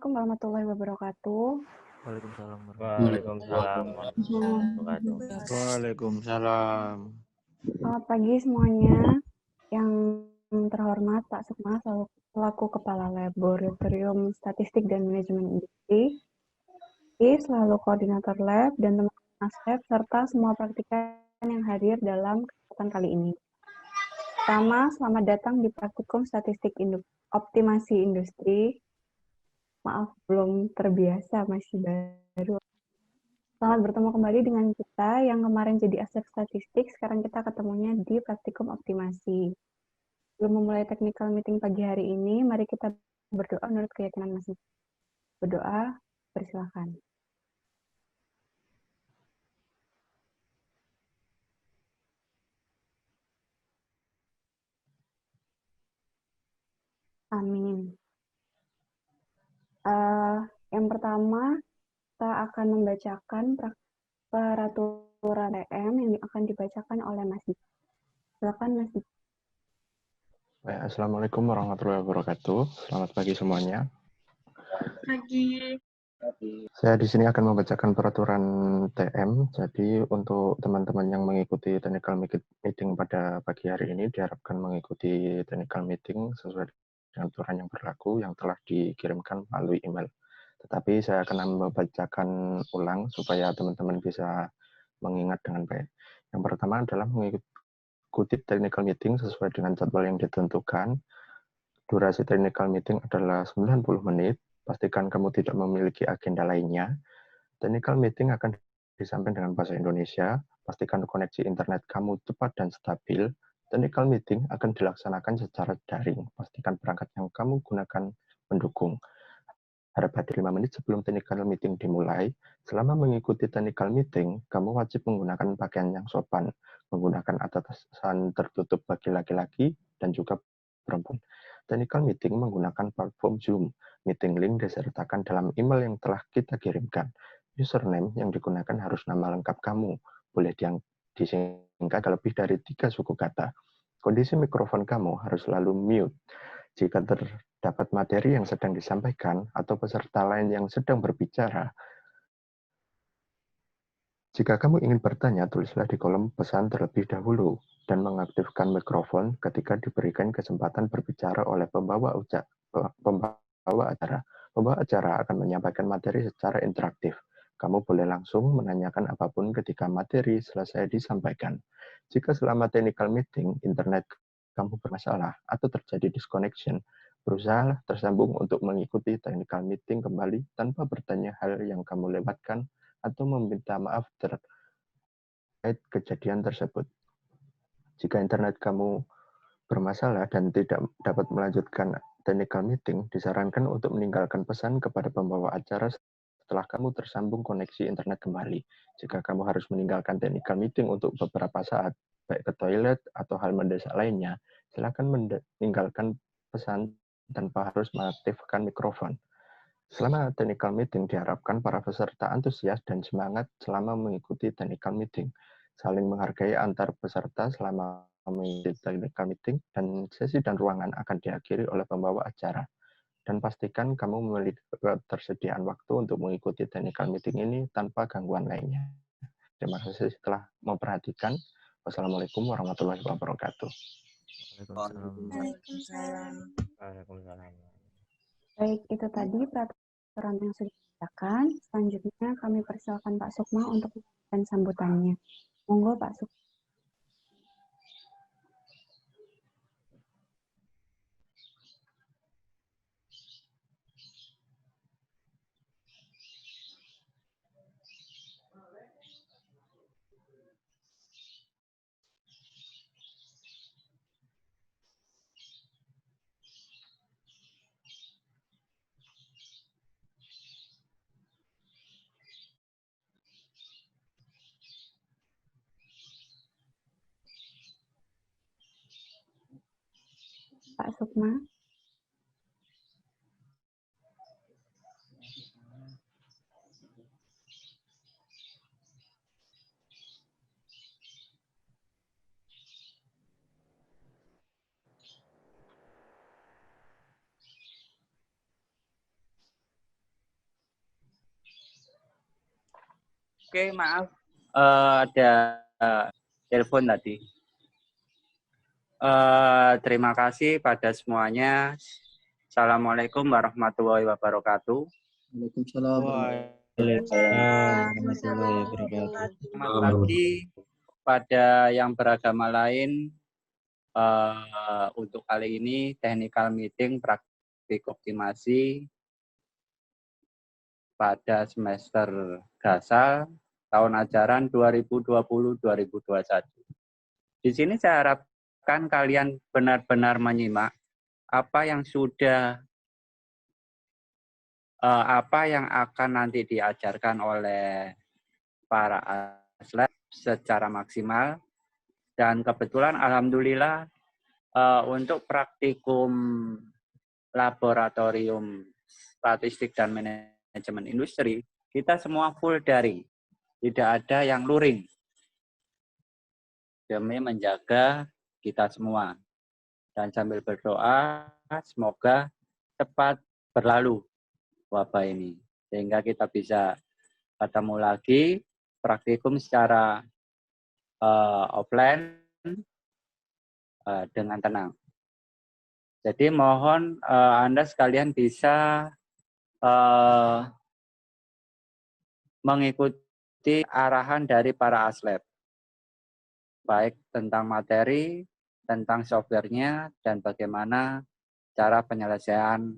Assalamualaikum warahmatullahi wabarakatuh. Waalaikumsalam Waalaikumsalam warahmatullahi wabarakatuh. Waalaikumsalam. Selamat pagi semuanya. Yang terhormat Pak Sukma selaku Kepala Laboratorium Statistik dan Manajemen Industri, selalu Koordinator Lab dan teman-teman Aslab serta semua praktikan yang hadir dalam kesempatan kali ini. Pertama, selamat datang di Praktikum Statistik Optimasi Industri. Maaf, belum terbiasa, masih baru. Selamat bertemu kembali dengan kita yang kemarin jadi aslab statistik, sekarang kita ketemunya di praktikum optimasi. Sebelum memulai technical meeting pagi hari ini, mari kita berdoa menurut keyakinan masing-masing. Berdoa, persilakan. Amin. Yang pertama, kita akan membacakan peraturan TM yang akan dibacakan oleh Mas Diki. Silakan Mas Diki. Baik, Assalamualaikum warahmatullahi wabarakatuh. Selamat pagi semuanya. Pagi. Saya di sini akan membacakan peraturan TM. Jadi untuk teman-teman yang mengikuti technical meeting pada pagi hari ini diharapkan mengikuti technical meeting sesuai dengan aturan yang berlaku yang telah dikirimkan melalui email. Tetapi saya akan membacakan ulang supaya teman-teman bisa mengingat dengan baik. Yang pertama adalah mengikuti technical meeting sesuai dengan jadwal yang ditentukan. Durasi technical meeting adalah 90 menit. Pastikan kamu tidak memiliki agenda lainnya. Technical meeting akan disampaikan dengan bahasa Indonesia. Pastikan koneksi internet kamu cepat dan stabil. Technical meeting akan dilaksanakan secara daring. Pastikan perangkat yang kamu gunakan mendukung. Harap hadir 5 menit sebelum technical meeting dimulai. Selama mengikuti technical meeting, kamu wajib menggunakan pakaian yang sopan, menggunakan atasan tertutup bagi laki-laki dan juga perempuan. Technical meeting menggunakan platform Zoom. Meeting link disertakan dalam email yang telah kita kirimkan. Username yang digunakan harus nama lengkap kamu. Boleh disingkat lebih dari 3 suku kata. Kondisi mikrofon kamu harus selalu mute. Jika terdapat materi yang sedang disampaikan atau peserta lain yang sedang berbicara, jika kamu ingin bertanya, tulislah di kolom pesan terlebih dahulu dan mengaktifkan mikrofon ketika diberikan kesempatan berbicara oleh pembawa acara. Pembawa acara akan menyampaikan materi secara interaktif. Kamu boleh langsung menanyakan apapun ketika materi selesai disampaikan. Jika selama technical meeting, internet kamu bermasalah atau terjadi disconnection, berusaha tersambung untuk mengikuti technical meeting kembali tanpa bertanya hal yang kamu lewatkan atau meminta maaf terkait kejadian tersebut. Jika internet kamu bermasalah dan tidak dapat melanjutkan technical meeting, disarankan untuk meninggalkan pesan kepada pembawa acara setelah kamu tersambung koneksi internet kembali. Jika kamu harus meninggalkan technical meeting untuk beberapa saat, baik ke toilet atau hal mendesak lainnya, silakan meninggalkan pesan tanpa harus mengaktifkan mikrofon. Selama technical meeting diharapkan para peserta antusias dan semangat selama mengikuti technical meeting. Saling menghargai antar peserta selama mengikuti technical meeting dan sesi dan ruangan akan diakhiri oleh pembawa acara. Dan pastikan kamu memiliki ketersediaan waktu untuk mengikuti technical meeting ini tanpa gangguan lainnya. Terima kasih telah memperhatikan. Wassalamualaikum warahmatullahi wabarakatuh. Waalaikumsalam. Waalaikumsalam. Baik, itu tadi peraturan yang sudah dibacakan. Selanjutnya kami persilakan Pak Sukma untuk memberikan sambutannya. Monggo Pak Sukma. Pak Sukma. Oke, maaf. Ada telepon tadi. Terima kasih pada semuanya. Assalamualaikum warahmatullahi wabarakatuh. Waalaikumsalam. Warahmatullahi wabarakatuh. Selamat pagi pada yang beragama lain. Untuk kali ini technical meeting praktik optimasi pada semester Gasal tahun ajaran 2020-2021. Di sini saya harapkan kalian benar-benar menyimak apa yang akan nanti diajarkan oleh para aslet secara maksimal. Dan kebetulan alhamdulillah untuk praktikum laboratorium statistik dan manajemen industri, kita semua full daring. Tidak ada yang luring. Demi menjaga kita semua. Dan sambil berdoa, semoga cepat berlalu wabah ini. Sehingga kita bisa ketemu lagi praktikum secara offline dengan tenang. Jadi mohon Anda sekalian bisa mengikuti arahan dari para aslet, baik tentang materi, tentang softwarenya, dan bagaimana cara penyelesaian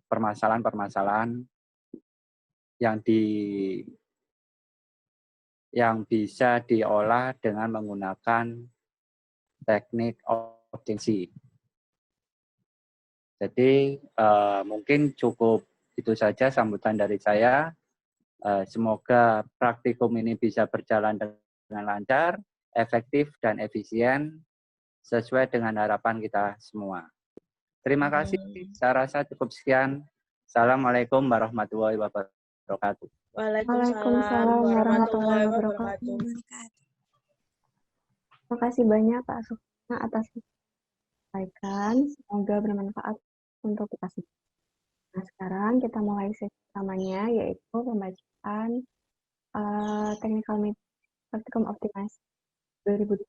permasalahan-permasalahan yang bisa diolah dengan menggunakan teknik optimasi. Jadi mungkin cukup itu saja sambutan dari saya. Semoga praktikum ini bisa berjalan dengan lancar, efektif, dan efisien sesuai dengan harapan kita semua. Terima kasih. Saya rasa cukup sekian. Assalamualaikum warahmatullahi wabarakatuh. Waalaikumsalam warahmatullahi wabarakatuh. Terima kasih banyak Pak Sukma atas sampaikan. Semoga bermanfaat untuk kita semua. Nah, sekarang kita mulai sesi pertamanya, yaitu pembacaan technical meeting praktikum optimasi 2020.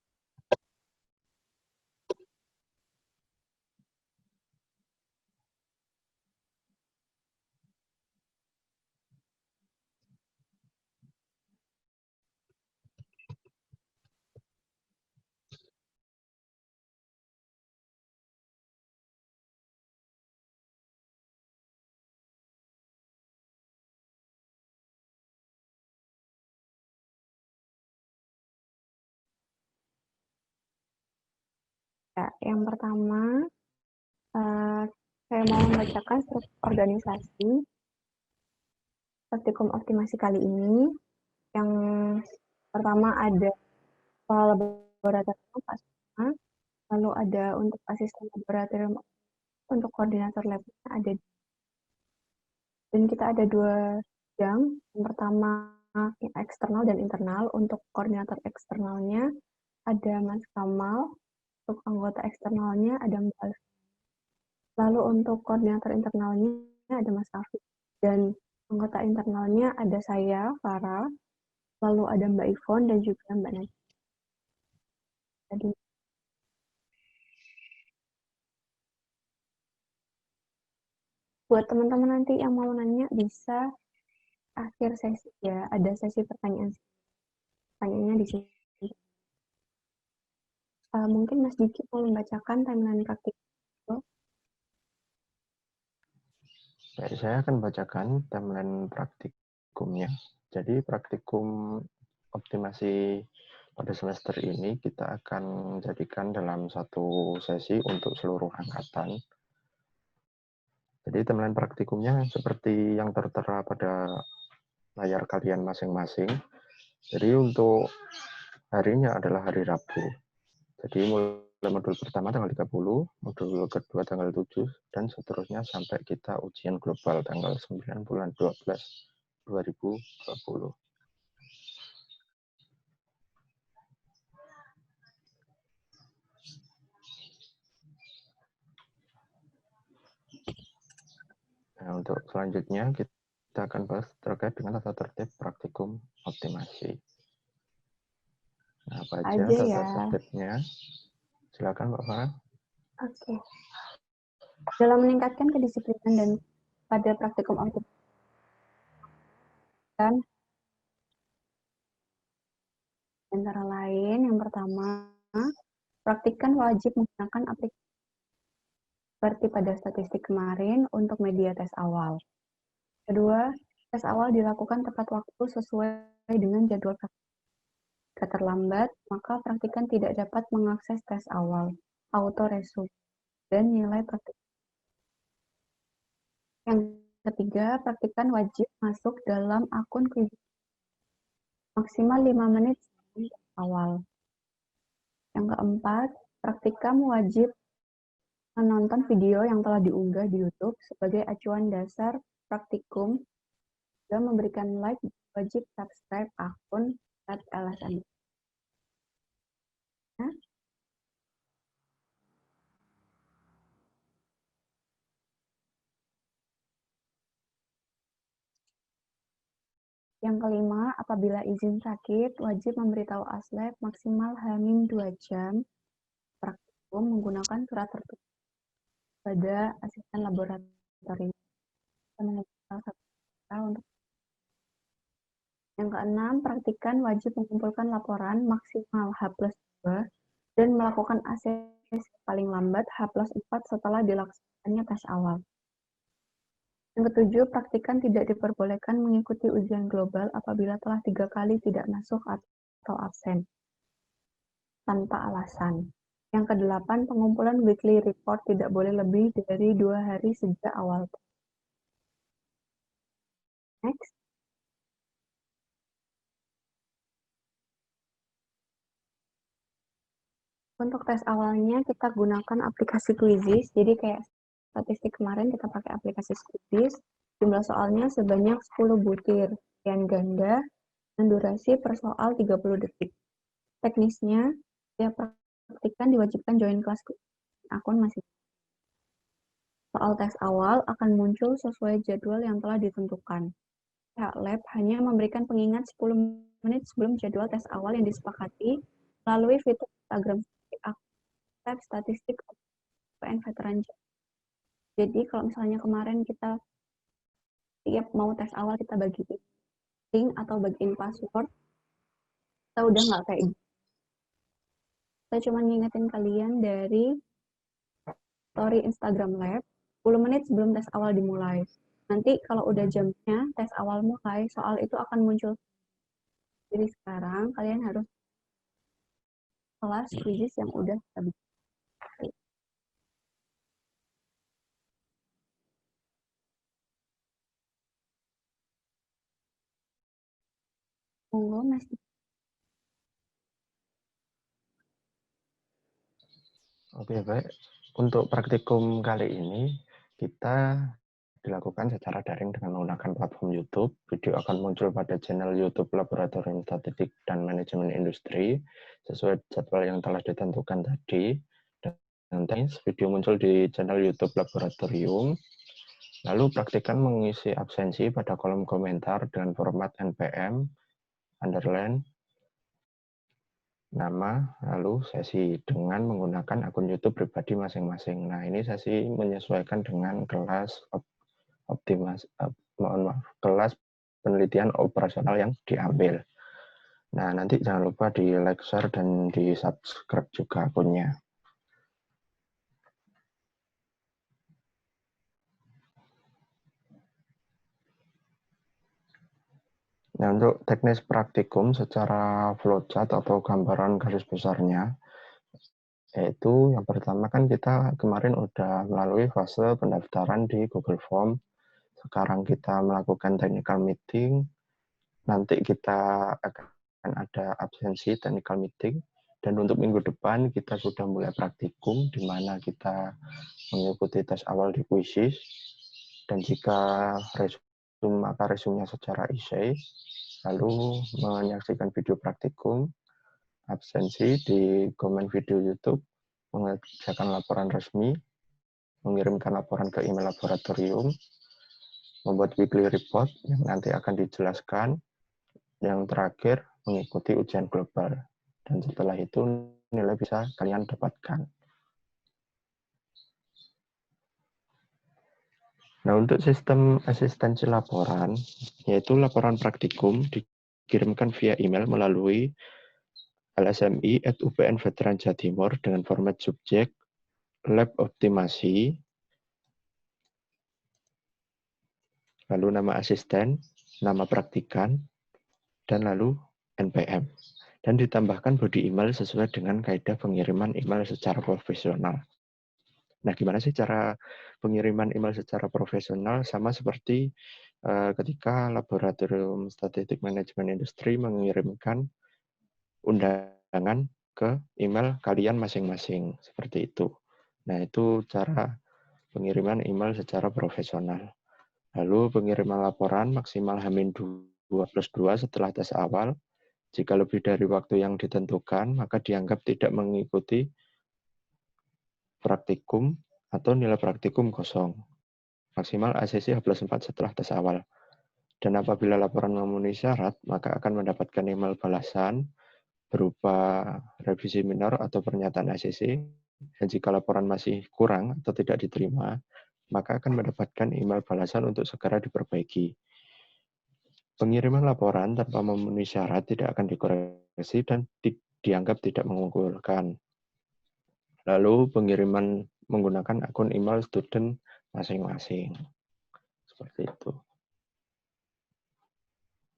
Ya, yang pertama, saya mau membacakan struktur organisasi praktikum optimasi kali ini. Yang pertama ada kepala laboratorium Pak Sukma, lalu ada untuk asisten laboratorium, untuk koordinator labnya ada, dan kita ada 2 bidang. Yang pertama eksternal dan internal. Untuk koordinator eksternalnya ada Mas Kamal, untuk anggota eksternalnya ada Mbak Alfi. Lalu untuk koordinator internalnya ada Mas Taufik, dan anggota internalnya ada saya, Farah, lalu ada Mbak Ivon dan juga Mbak Najwa. Jadi, buat teman-teman nanti yang mau nanya bisa akhir sesi ya, ada sesi pertanyaannya di sini. Mungkin Mas Diki mau membacakan timeline praktik. Baik, saya akan bacakan timeline praktikumnya. Jadi praktikum optimasi pada semester ini kita akan jadikan dalam satu sesi untuk seluruh angkatan. Jadi timeline praktikumnya seperti yang tertera pada layar kalian masing-masing. Jadi untuk harinya adalah hari Rabu. Jadi mulai modul pertama tanggal 30, modul kedua tanggal 7, dan seterusnya sampai kita ujian global tanggal 9 bulan 12 2020. Nah, untuk selanjutnya kita kita akan bahas terkait dengan tata tertib praktikum optimasi. Nah, apa aja Aja tata ya. tertibnya? Silakan Mbak Farah. Oke. Dalam meningkatkan kedisiplinan dan pada praktikum optimasi, antara lain yang pertama, praktikan wajib menggunakan aplikasi seperti pada statistik kemarin untuk media tes awal. Kedua, tes awal dilakukan tepat waktu sesuai dengan jadwal praktik. Jika terlambat, maka praktikan tidak dapat mengakses tes awal, auto resume, dan nilai praktik. Yang ketiga, praktikan wajib masuk dalam akun quiz maksimal 5 menit sebelum tes awal. Yang keempat, praktikan wajib menonton video yang telah diunggah di YouTube sebagai acuan dasar praktikum dan memberikan like, wajib subscribe akun @lsm. Yang kelima, apabila izin sakit, wajib memberitahu ASLEB maksimal H-2 jam praktikum menggunakan surat tertulis pada asisten laboratorium. Yang keenam, praktikan wajib mengumpulkan laporan maksimal H+2 dan melakukan ACC paling lambat H+4 setelah dilaksanakannya tes awal. Yang ketujuh, praktikan tidak diperbolehkan mengikuti ujian global apabila telah 3 kali tidak masuk atau absen tanpa alasan. Yang kedelapan, pengumpulan weekly report tidak boleh lebih dari 2 hari sejak awal. Next. Untuk tes awalnya kita gunakan aplikasi Quizzes, jadi kayak statistik kemarin kita pakai aplikasi Quizzes. Jumlah soalnya sebanyak 10 butir, sekian ganda, dan durasi per soal 30 detik. Teknisnya, tiap praktikan diwajibkan join kelas akun masing. Soal tes awal akan muncul sesuai jadwal yang telah ditentukan. Pihak lab hanya memberikan pengingat 10 menit sebelum jadwal tes awal yang disepakati melalui fitur Instagram lab statistik UPN Veteran. Jadi kalau misalnya kemarin kita tiap mau tes awal kita bagiin link atau bagiin password, kita udah nggak kayak gitu. Saya cuma ngingetin kalian dari story Instagram Lab 10 menit sebelum tes awal dimulai. Nanti kalau udah jamnya tes awal mulai, soal itu akan muncul. Jadi sekarang kalian harus kelas quizzes yang udah kita bikin. Monggo Mas. Oke, baik. Untuk praktikum kali ini, kita dilakukan secara daring dengan menggunakan platform YouTube. Video akan muncul pada channel YouTube Laboratorium Statistik dan Manajemen Industri, sesuai jadwal yang telah ditentukan tadi. Dan nanti video muncul di channel YouTube Laboratorium. Lalu praktikan mengisi absensi pada kolom komentar dengan format NPM, underline, nama, lalu sesi dengan menggunakan akun YouTube pribadi masing-masing. Nah, ini sesi menyesuaikan dengan kelas kelas penelitian operasional yang diambil. Nah, nanti jangan lupa di like, share, dan di subscribe juga akunnya. Nah, untuk teknis praktikum secara flowchart atau gambaran garis besarnya, yaitu yang pertama kan kita kemarin udah melalui fase pendaftaran di Google Form. Sekarang kita melakukan technical meeting, nanti kita akan ada absensi technical meeting, dan untuk minggu depan kita sudah mulai praktikum, di mana kita mengikuti tes awal di Quizzes, dan jika resume maka resumenya secara essay, lalu menyaksikan video praktikum, absensi di komen video YouTube, mengerjakan laporan resmi, mengirimkan laporan ke email laboratorium, membuat weekly report yang nanti akan dijelaskan. Yang terakhir, mengikuti ujian global. Dan setelah itu, nilai bisa kalian dapatkan. Nah, untuk sistem asistensi laporan, yaitu laporan praktikum dikirimkan via email melalui lsmi@upn Veteran Jawa Timur dengan format subjek, lab optimasi, lalu nama asisten, nama praktikan, dan lalu NPM. Dan ditambahkan body email sesuai dengan kaidah pengiriman email secara profesional. Nah, gimana sih cara pengiriman email secara profesional? Sama seperti ketika Laboratorium Statistik Manajemen Industri mengirimkan undangan ke email kalian masing-masing. Seperti itu. Nah, itu cara pengiriman email secara profesional. Lalu pengiriman laporan maksimal H-2+2 setelah tes awal. Jika lebih dari waktu yang ditentukan, maka dianggap tidak mengikuti praktikum atau nilai praktikum kosong. Maksimal ACC H+4 setelah tes awal. Dan apabila laporan memenuhi syarat, maka akan mendapatkan email balasan berupa revisi minor atau pernyataan ACC. Dan jika laporan masih kurang atau tidak diterima, maka akan mendapatkan email balasan untuk segera diperbaiki. Pengiriman laporan tanpa memenuhi syarat tidak akan dikoreksi dan dianggap tidak mengunggulkan. Lalu pengiriman menggunakan akun email student masing-masing. Seperti itu.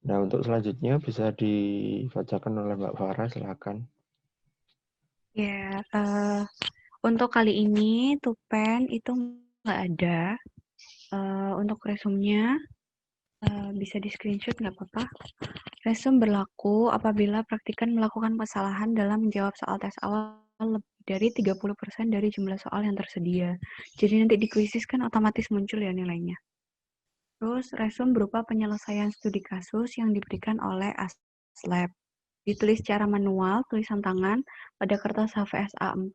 Nah, untuk selanjutnya bisa dibacakan oleh Mbak Farah, silakan. Ya, untuk kali ini Tupen itu nggak ada. Untuk resumnya bisa di screenshot nggak apa-apa. Resum berlaku apabila praktikan melakukan kesalahan dalam menjawab soal tes awal lebih dari 30% dari jumlah soal yang tersedia. Jadi nanti di kuisis kan otomatis muncul ya nilainya. Terus resum berupa penyelesaian studi kasus yang diberikan oleh ASLab. Ditulis secara manual, tulisan tangan, pada kertas HVSA 4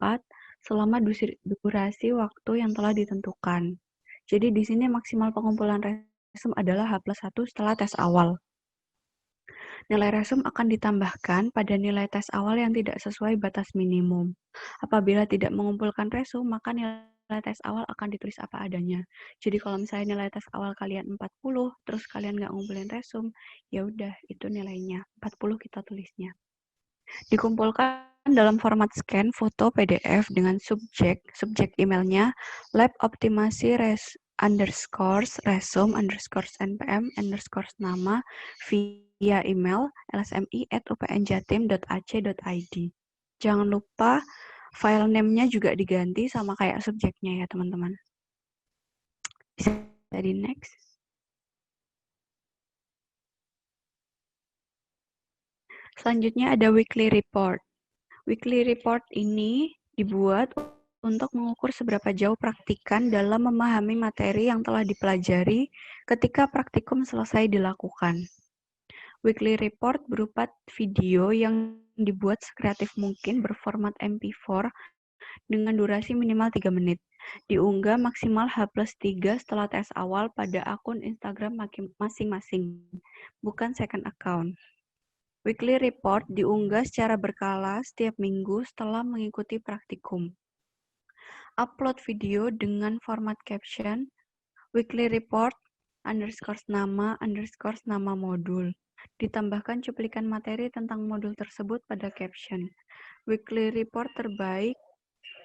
selama durasi waktu yang telah ditentukan. Jadi di sini maksimal pengumpulan resum adalah H+1 setelah tes awal. Nilai resum akan ditambahkan pada nilai tes awal yang tidak sesuai batas minimum. Apabila tidak mengumpulkan resum, maka nilai tes awal akan ditulis apa adanya. Jadi kalau misalnya nilai tes awal kalian 40, terus kalian nggak ngumpulin resum, ya udah itu nilainya. 40 kita tulisnya. Dikumpulkan dalam format scan foto PDF dengan subjek emailnya lab optimasi resum_npm_nama via email lsmi@upnjatim.ac.id. Jangan lupa file name-nya juga diganti sama kayak subjeknya ya teman-teman. Bisa di next. Selanjutnya ada weekly report. Weekly report ini dibuat untuk mengukur seberapa jauh praktikan dalam memahami materi yang telah dipelajari ketika praktikum selesai dilakukan. Weekly report berupa video yang dibuat sekreatif mungkin berformat MP4 dengan durasi minimal 3 menit. Diunggah maksimal H+3 setelah tes awal pada akun Instagram masing-masing, bukan second account. Weekly report diunggah secara berkala setiap minggu setelah mengikuti praktikum. Upload video dengan format caption, weekly report, _nama modul. Ditambahkan cuplikan materi tentang modul tersebut pada caption. Weekly report terbaik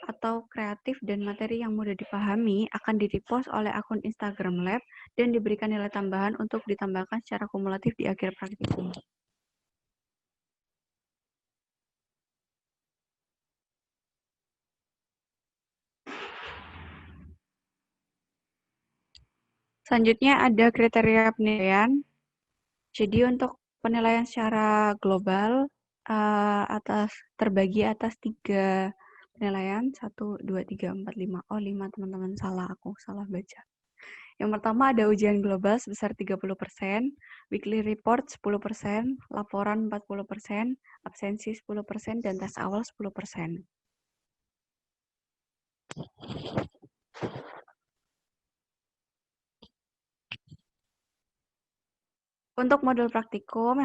atau kreatif dan materi yang mudah dipahami akan di-repost oleh akun Instagram Lab dan diberikan nilai tambahan untuk ditambahkan secara kumulatif di akhir praktikum. Selanjutnya ada kriteria penilaian. Jadi untuk penilaian secara global terbagi atas 3 penilaian, 1, 2, 3, 4, 5. Oh 5 teman-teman, aku salah baca. Yang pertama ada ujian global sebesar 30%, weekly report 10%, laporan 40%, absensi 10%, dan tes awal 10%. Untuk modul praktikum,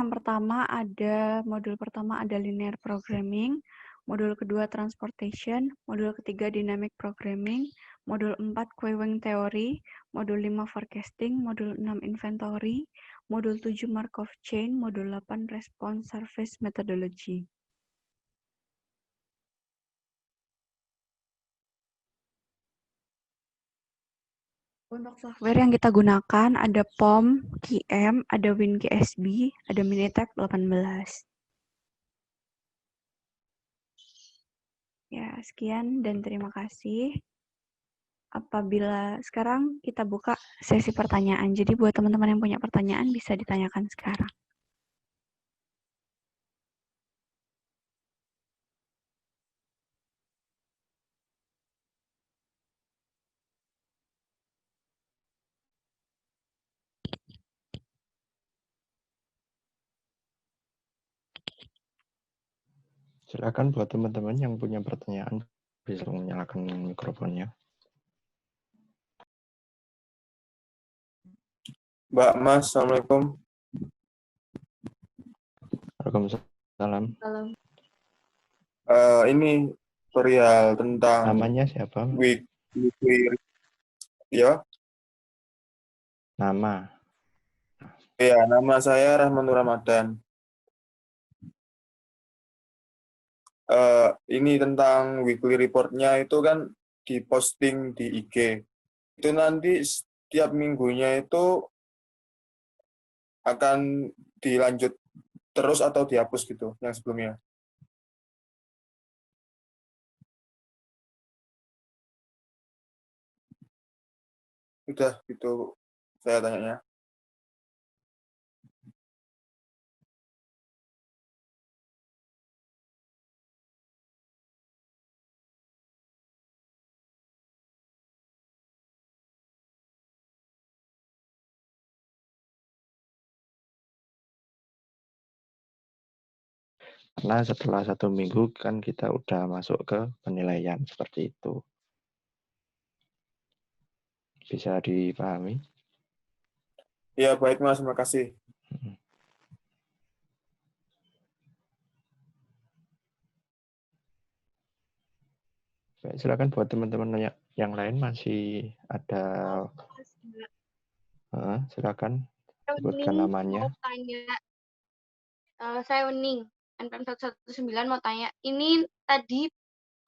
modul pertama ada linear programming, modul kedua transportation, modul ketiga dynamic programming, modul 4 queuing theory, modul 5 forecasting, modul 6 inventory, modul 7 Markov chain, modul 8 response service methodology. Untuk software yang kita gunakan ada POM, QM, ada WinGSB, ada Minitab 18. Ya, sekian dan terima kasih. Apabila sekarang kita buka sesi pertanyaan. Jadi buat teman-teman yang punya pertanyaan bisa ditanyakan sekarang. Silakan buat teman-teman yang punya pertanyaan bisa menyalakan mikrofonnya. Mbak Mas, Assalamualaikum. Waalaikumsalam. Ini tutorial tentang Namanya siapa? weekly, ya. Nama. Ya, nama saya Rahmanur Ramadan. Ini tentang weekly report-nya itu kan diposting di IG. Itu nanti setiap minggunya itu akan dilanjut terus atau dihapus gitu yang sebelumnya. Udah gitu saya tanyanya. Karena setelah 1 minggu kan kita udah masuk ke penilaian seperti itu. Bisa dipahami? Ya, baik Mas, terima kasih. Baik, silakan buat teman-teman yang lain masih ada. Silakan sebutkan namanya. Mau tanya, saya Wening, NPM 119 mau tanya, ini tadi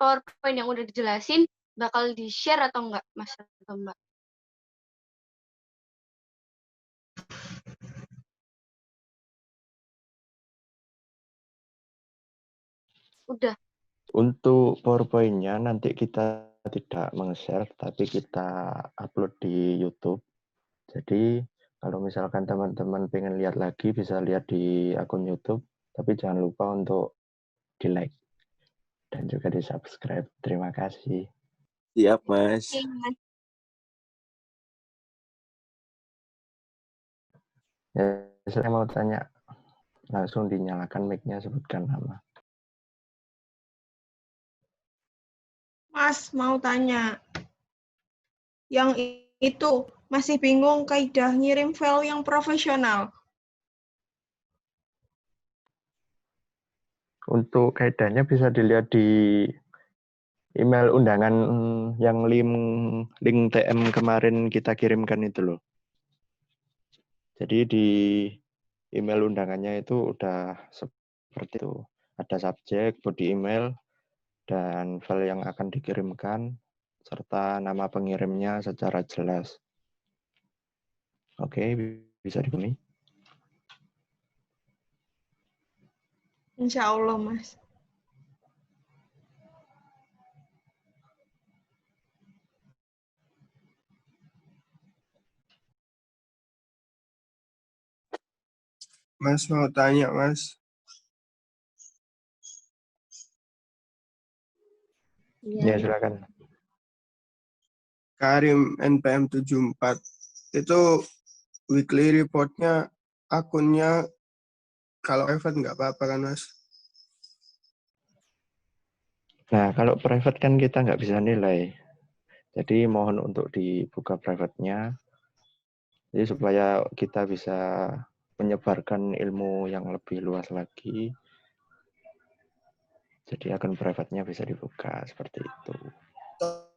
PowerPoint yang udah dijelasin bakal di-share atau enggak, Mas atau Mbak? Udah. Untuk PowerPoint-nya nanti kita tidak meng-share, tapi kita upload di YouTube. Jadi kalau misalkan teman-teman pengen lihat lagi, bisa lihat di akun YouTube, tapi jangan lupa untuk di-like dan juga di-subscribe. Terima kasih. Siap, Mas. Oke, Mas. Ya, saya mau tanya, langsung dinyalakan mic-nya, sebutkan nama. Mas, mau tanya. Yang itu masih bingung kaidah ngirim file yang profesional. Untuk kaidahnya bisa dilihat di email undangan yang link TM kemarin kita kirimkan itu loh. Jadi di email undangannya itu udah seperti itu. Ada subjek, body email, dan file yang akan dikirimkan, serta nama pengirimnya secara jelas. Oke, bisa dipahami? Insya Allah, Mas. Mas mau tanya, Mas. Ya, silakan. Karim NPM 74. Itu weekly report-nya akunnya kalau private nggak apa-apa kan, Mas? Nah, kalau private kan kita nggak bisa nilai. Jadi mohon untuk dibuka private-nya. Jadi supaya kita bisa menyebarkan ilmu yang lebih luas lagi. Jadi akun private-nya bisa dibuka seperti itu.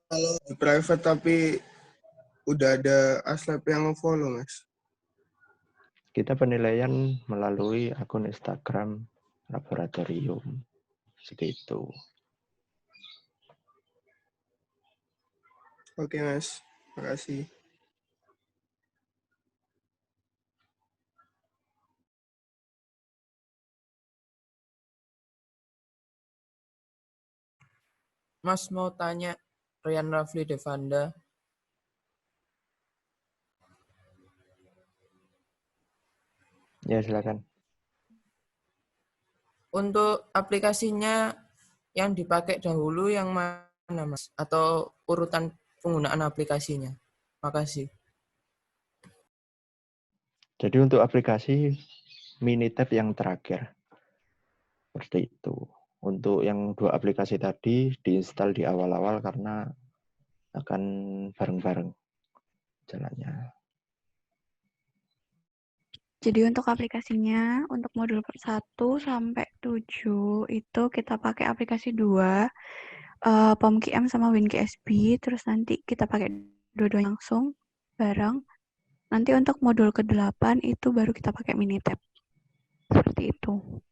Kalau di private tapi udah ada aslab yang follow, Mas. Kita penilaian melalui akun Instagram laboratorium. Seperti itu. Oke, Mas. Makasih. Mas mau tanya, Rian Rafli Devanda. Ya, silakan. Untuk aplikasinya yang dipakai dahulu yang mana, Mas? Atau urutan penggunaan aplikasinya? Makasih. Jadi untuk aplikasi Minitab yang terakhir. Seperti itu. Untuk yang 2 aplikasi tadi diinstal di awal-awal karena akan bareng-bareng jalannya. Jadi untuk aplikasinya, untuk modul 1 sampai 7 itu kita pakai aplikasi 2, POMQM sama WinKSB, terus nanti kita pakai dua-duanya langsung bareng. Nanti untuk modul ke-8 itu baru kita pakai Minitab. Seperti itu.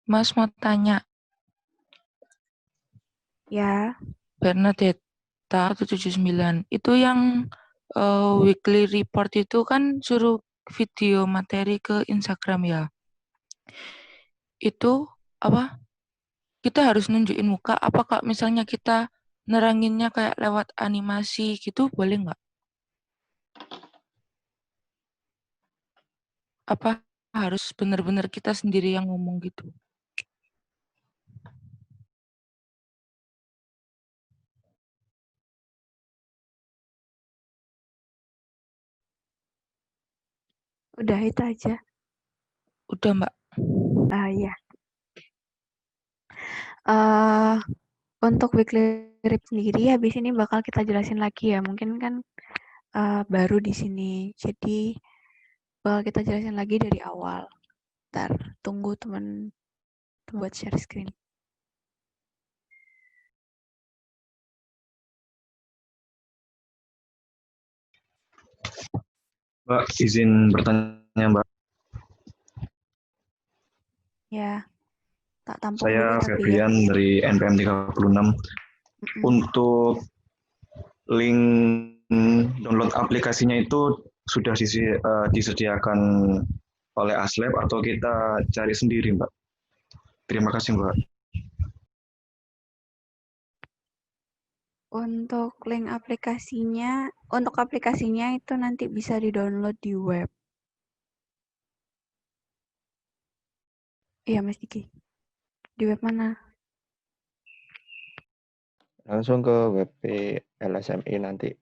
Mas mau tanya, Ya, Bernadetta 179, itu yang weekly report itu kan suruh video materi ke Instagram ya. Itu apa? Kita harus nunjukin muka, apakah misalnya kita neranginnya kayak lewat animasi gitu, boleh nggak? Apa harus benar-benar kita sendiri yang ngomong gitu? udah itu aja. Udah Mbak. Ya. Untuk weekly rip sendiri, habis ini bakal kita jelasin lagi ya. Mungkin kan baru di sini, jadi bakal kita jelasin lagi dari awal. Ntar tunggu teman buat share screen. Mbak, izin bertanya, Mbak. Ya, tak tampung Saya dulu tapi ya. Febrian dari NPM 36. Untuk link download aplikasinya itu sudah disediakan oleh Aslab atau kita cari sendiri, Mbak? Terima kasih, Mbak. Untuk link aplikasinya, itu nanti bisa di-download di web. Iya, Mas Diki. Di web mana? Langsung ke WP LSMI nanti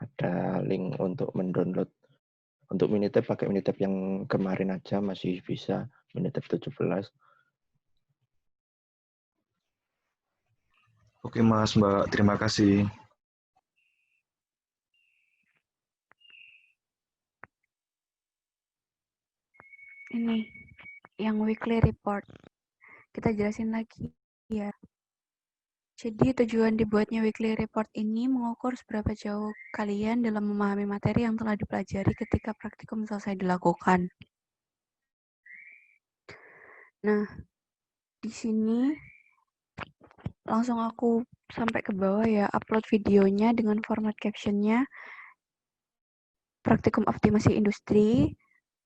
ada link untuk mendownload. Untuk Minitab pakai Minitab yang kemarin aja masih bisa, Minitab 17. Oke, Mas, Mbak. Terima kasih. Ini yang weekly report. Kita jelasin lagi ya. Jadi tujuan dibuatnya weekly report ini mengukur seberapa jauh kalian dalam memahami materi yang telah dipelajari ketika praktikum selesai dilakukan. Nah, di sini langsung aku sampai ke bawah ya, upload videonya dengan format captionnya praktikum optimasi industri.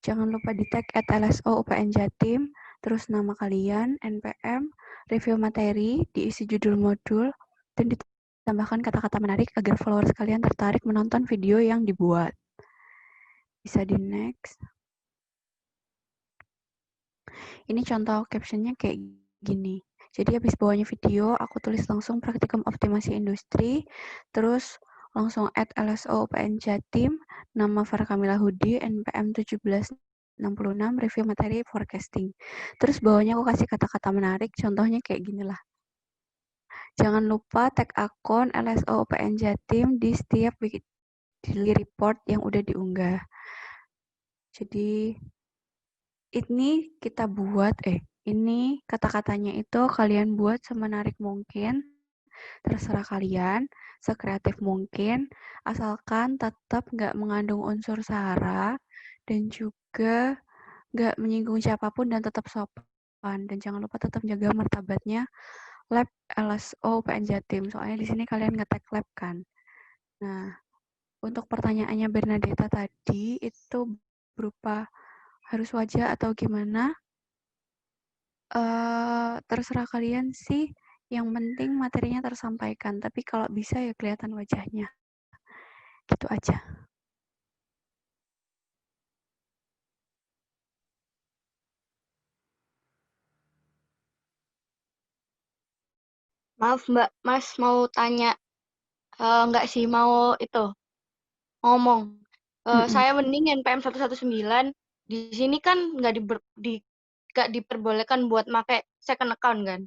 Jangan lupa di tag @lso UPN Jatim, terus nama kalian, NPM, review materi, diisi judul modul, dan ditambahkan kata-kata menarik agar followers kalian tertarik menonton video yang dibuat. Bisa di next. Ini contoh captionnya kayak gini. Jadi habis bawahnya video, aku tulis langsung praktikum optimasi industri, terus langsung add LSO UPN Jatim, nama Farah Kamila Hudi, NPM 1766, review materi forecasting. Terus bawahnya aku kasih kata-kata menarik, contohnya kayak gini lah. Jangan lupa tag akun LSO UPN Jatim di setiap weekly report yang udah diunggah. Jadi ini kita buat, ini kata-katanya itu kalian buat semenarik mungkin, terserah kalian, sekreatif mungkin, asalkan tetap nggak mengandung unsur sara, dan juga nggak menyinggung siapapun dan tetap sopan. Dan jangan lupa tetap jaga martabatnya lab LSO PN Jatim, soalnya di sini kalian nge-tag lab kan. Nah, untuk pertanyaannya Bernadetta tadi, itu berupa harus wajah atau gimana? Terserah kalian sih, yang penting materinya tersampaikan, tapi kalau bisa ya kelihatan wajahnya. Gitu aja. Maaf Mbak, Mas mau tanya. Enggak sih, mau itu, ngomong. Saya mending NPM 119, di sini kan nggak diperbolehkan buat pakai second account kan.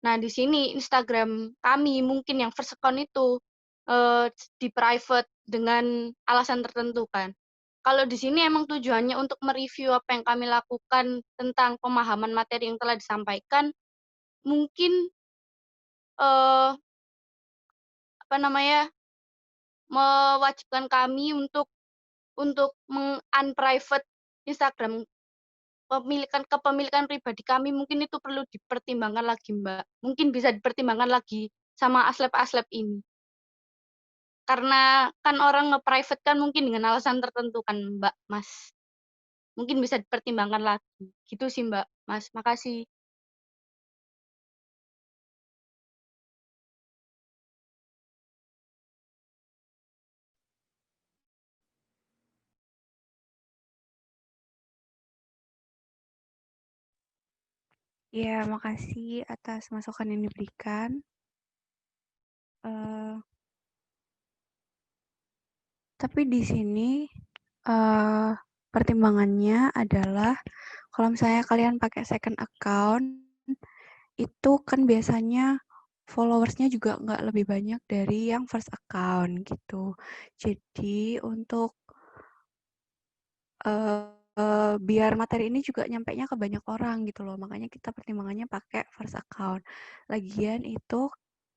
Nah, di sini Instagram kami mungkin yang first account itu di private dengan alasan tertentu kan. Kalau di sini emang tujuannya untuk mereview apa yang kami lakukan tentang pemahaman materi yang telah disampaikan, mungkin apa namanya, mewajibkan kami untuk meng-unprivate Instagram kepemilikan pribadi kami, mungkin itu perlu dipertimbangkan lagi, Mbak. Mungkin bisa dipertimbangkan lagi sama aslep-aslep ini. Karena kan orang nge-private kan mungkin dengan alasan tertentu kan, Mbak, Mas. Mungkin bisa dipertimbangkan lagi. Gitu sih, Mbak, Mas. Makasih. Ya, makasih atas masukan yang diberikan. Tapi di sini pertimbangannya adalah kalau misalnya kalian pakai second account, itu kan biasanya followersnya juga nggak lebih banyak dari yang first account gitu. Jadi untuk biar materi ini juga nyampainya ke banyak orang gitu loh. Makanya kita pertimbangannya pakai first account. Lagian itu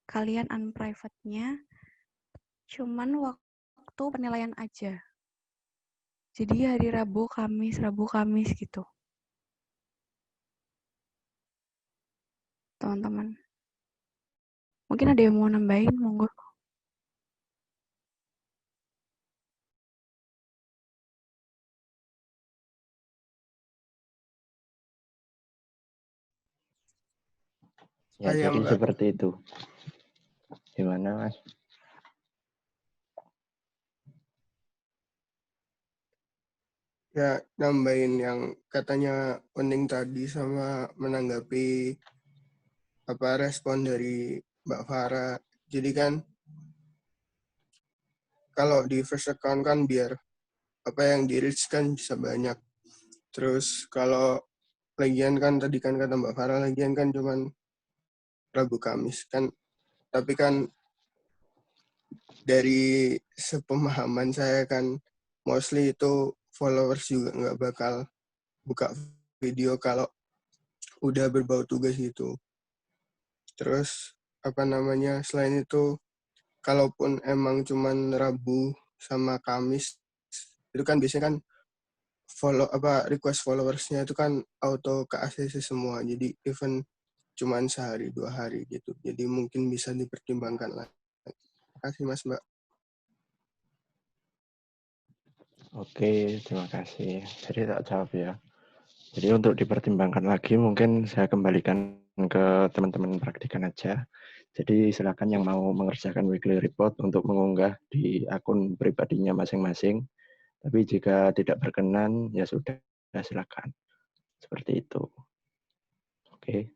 kalian unprivate-nya cuman waktu penilaian aja. Jadi hari Rabu, Kamis gitu. Teman-teman. Mungkin ada yang mau nambahin, monggo. Ya, Saya, jadi Mbak. seperti itu. Gimana, Mas? Ya, nambahin yang katanya Oning tadi sama menanggapi respon dari Mbak Farah. Jadi kan kalau di first account kan biar apa yang di reach kan bisa banyak. Terus kalau lagian kan tadi kan kata Mbak Farah, lagian kan cuman Rabu Kamis kan, tapi kan dari sepemahaman saya kan mostly itu followers juga nggak bakal buka video kalau udah berbau tugas gitu. Terus selain itu kalaupun emang cuman Rabu sama Kamis itu kan biasanya kan request followersnya itu kan auto ke ACC semua, jadi event cuman sehari 2 hari gitu, jadi mungkin bisa dipertimbangkan lah. Terima kasih Mas Mbak. Oke, terima kasih. Jadi tak jawab ya. Jadi untuk dipertimbangkan lagi mungkin saya kembalikan ke teman-teman praktikan aja. Jadi silakan yang mau mengerjakan weekly report untuk mengunggah di akun pribadinya masing-masing. Tapi jika tidak berkenan, ya sudah, silakan. Seperti itu. Oke.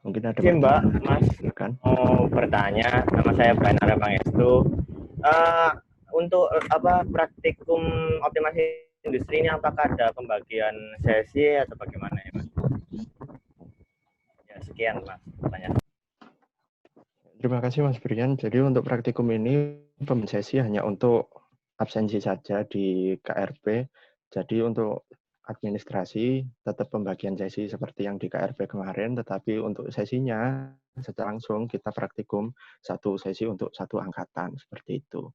Mungkin ada Terima kasih Mbak, pertanyaan lagi, Mas silakan. mau bertanya. Nama saya Brian Aremagestu. Untuk praktikum optimasi industri ini apakah ada pembagian sesi atau bagaimana ya Mas? Ya sekian Mas pertanyaan. Terima kasih Mas Brian. Jadi untuk praktikum ini pembagian sesi hanya untuk absensi saja di KRP. Jadi untuk administrasi tetap pembagian sesi seperti yang di KRP kemarin, tetapi untuk sesinya secara langsung kita praktikum satu sesi untuk satu angkatan, seperti itu.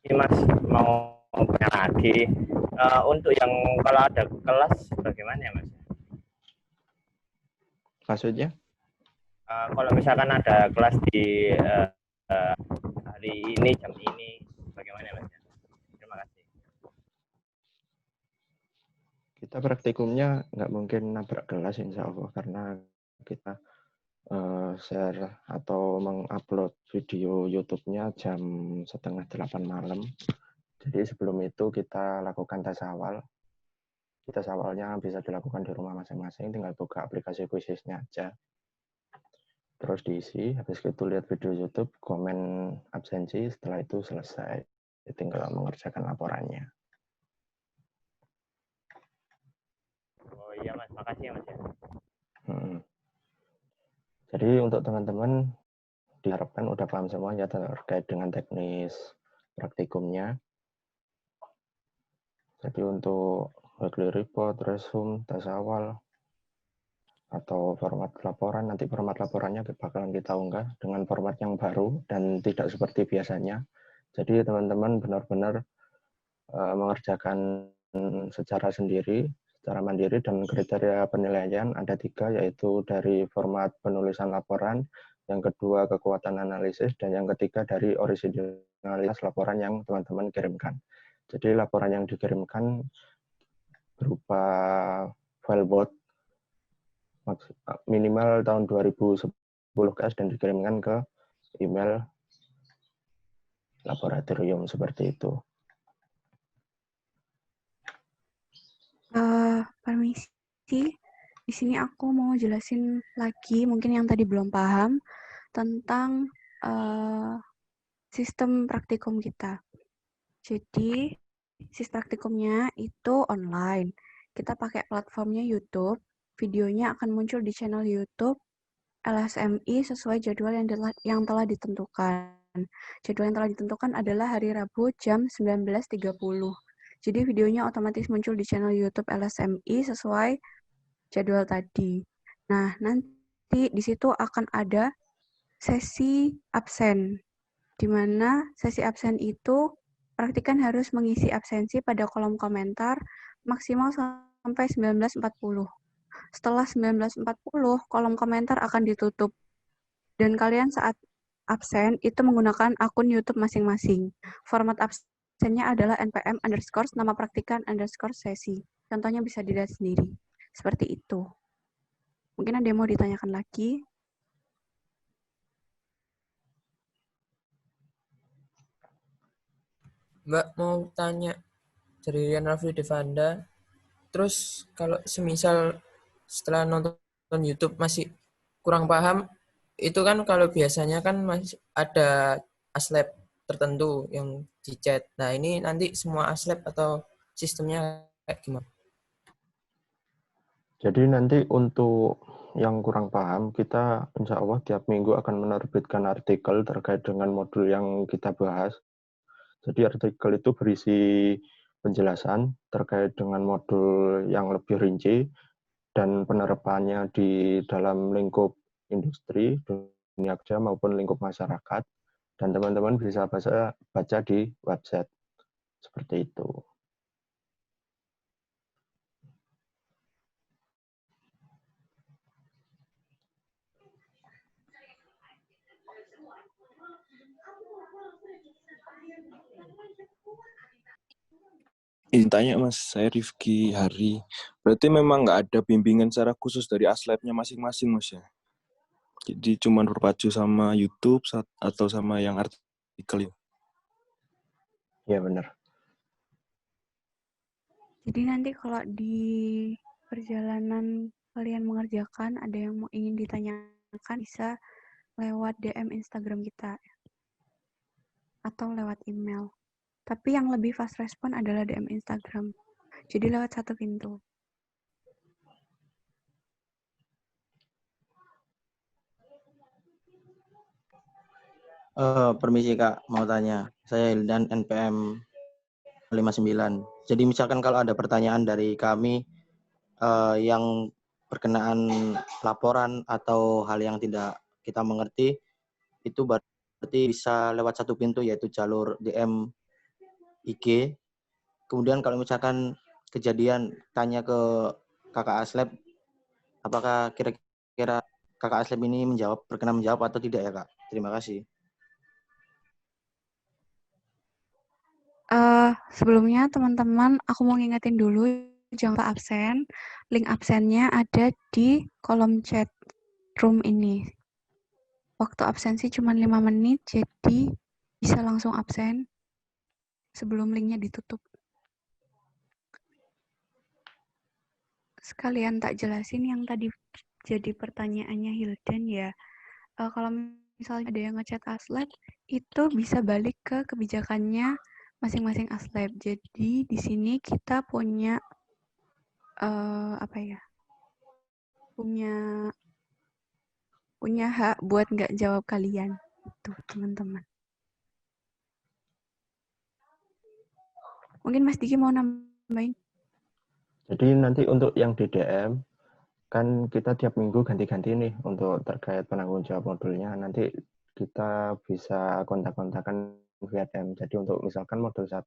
Ini Mas mau bertanya lagi, untuk yang kalau ada kelas bagaimana ya Mas? Maksudnya? Kalau misalkan ada kelas di hari ini, jam ini, bagaimana Mas? Terima kasih. Kita praktikumnya nggak mungkin nabrak kelas insya Allah, karena kita share atau mengupload video YouTube-nya jam 7:30 malam. Jadi sebelum itu kita lakukan tes awal. Tes awalnya bisa dilakukan di rumah masing-masing, tinggal buka aplikasi Quizizz-nya aja. Terus diisi, habis itu lihat video YouTube, komen absensi, setelah itu selesai. Tinggal mengerjakan laporannya. Oh iya Mas, makasih ya Mas ya. Jadi untuk teman-teman diharapkan udah paham semua ya terkait dengan teknis praktikumnya. Jadi untuk weekly report, resume, tes awal, atau format laporan, nanti format laporannya bakalan kita unggah dengan format yang baru dan tidak seperti biasanya. Jadi teman-teman benar-benar mengerjakan secara sendiri, secara mandiri, dan kriteria penilaian ada 3, yaitu dari format penulisan laporan, yang kedua kekuatan analisis, dan yang ketiga dari originalitas laporan yang teman-teman kirimkan. Jadi laporan yang dikirimkan berupa file Word minimal tahun 2010 KS dan dikirimkan ke email laboratorium seperti itu. Permisi, di sini aku mau jelasin lagi mungkin yang tadi belum paham tentang sistem praktikum kita. Jadi sistem praktikumnya itu online. Kita pakai platformnya YouTube. Videonya akan muncul di channel YouTube LSMI sesuai jadwal yang telah ditentukan. Jadwal yang telah ditentukan adalah hari Rabu jam 19.30. Jadi videonya otomatis muncul di channel YouTube LSMI sesuai jadwal tadi. Nah, nanti di situ akan ada sesi absen, di mana sesi absen itu praktikan harus mengisi absensi pada kolom komentar maksimal sampai 19.40. Setelah 19.40, kolom komentar akan ditutup. Dan kalian saat absen itu menggunakan akun YouTube masing-masing. Format absennya adalah npm _ nama praktikan _ sesi. Contohnya bisa dilihat sendiri. Seperti itu. Mungkin ada yang mau ditanyakan lagi? Mbak mau tanya dari Rian Rafli Devanda. Terus kalau semisal setelah nonton YouTube masih kurang paham, itu kan kalau biasanya kan masih ada aslab tertentu yang di chat. Nah ini nanti semua aslab atau sistemnya kayak gimana? Jadi nanti untuk yang kurang paham, kita insya Allah tiap minggu akan menerbitkan artikel terkait dengan modul yang kita bahas. Jadi artikel itu berisi penjelasan terkait dengan modul yang lebih rinci dan penerapannya di dalam lingkup industri, dunia kerja maupun lingkup masyarakat. Dan teman-teman bisa baca di website. Seperti itu. Izin tanya Mas, saya Rifki Hari. Berarti memang nggak ada bimbingan secara khusus dari aslabnya masing-masing Mas ya? Jadi cuma berpacu sama YouTube atau sama yang artikel ya? Ya benar. Jadi nanti kalau di perjalanan kalian mengerjakan ada yang mau ingin ditanyakan bisa lewat DM Instagram kita atau lewat email. Tapi yang lebih fast respon adalah DM Instagram. Jadi lewat satu pintu. Permisi Kak, mau tanya. Saya Hildan NPM 59. Jadi misalkan kalau ada pertanyaan dari kami yang berkenaan laporan atau hal yang tidak kita mengerti, itu berarti bisa lewat satu pintu yaitu jalur DM IG. Kemudian kalau misalkan kejadian tanya ke kakak Aslab, apakah kira-kira kakak Aslab ini berkenan menjawab atau tidak ya Kak? Terima kasih. Sebelumnya teman-teman, aku mau ngingetin dulu jangan lupa absen. Link absennya ada di kolom chat room ini. Waktu absensi cuma 5 menit, jadi bisa langsung absen sebelum linknya ditutup. Sekalian tak jelasin yang tadi jadi pertanyaannya Hildan ya. Kalau misalnya ada yang ngechat Aslab, itu bisa balik ke kebijakannya masing-masing Aslab. Jadi di sini kita punya punya hak buat nggak jawab kalian, itu teman-teman. Mungkin Mas Diki mau nambahin? Jadi nanti untuk yang di DM, kan kita tiap minggu ganti-ganti nih untuk terkait penanggung jawab modulnya. Nanti kita bisa kontak-kontakan via DM. Jadi untuk misalkan modul 1,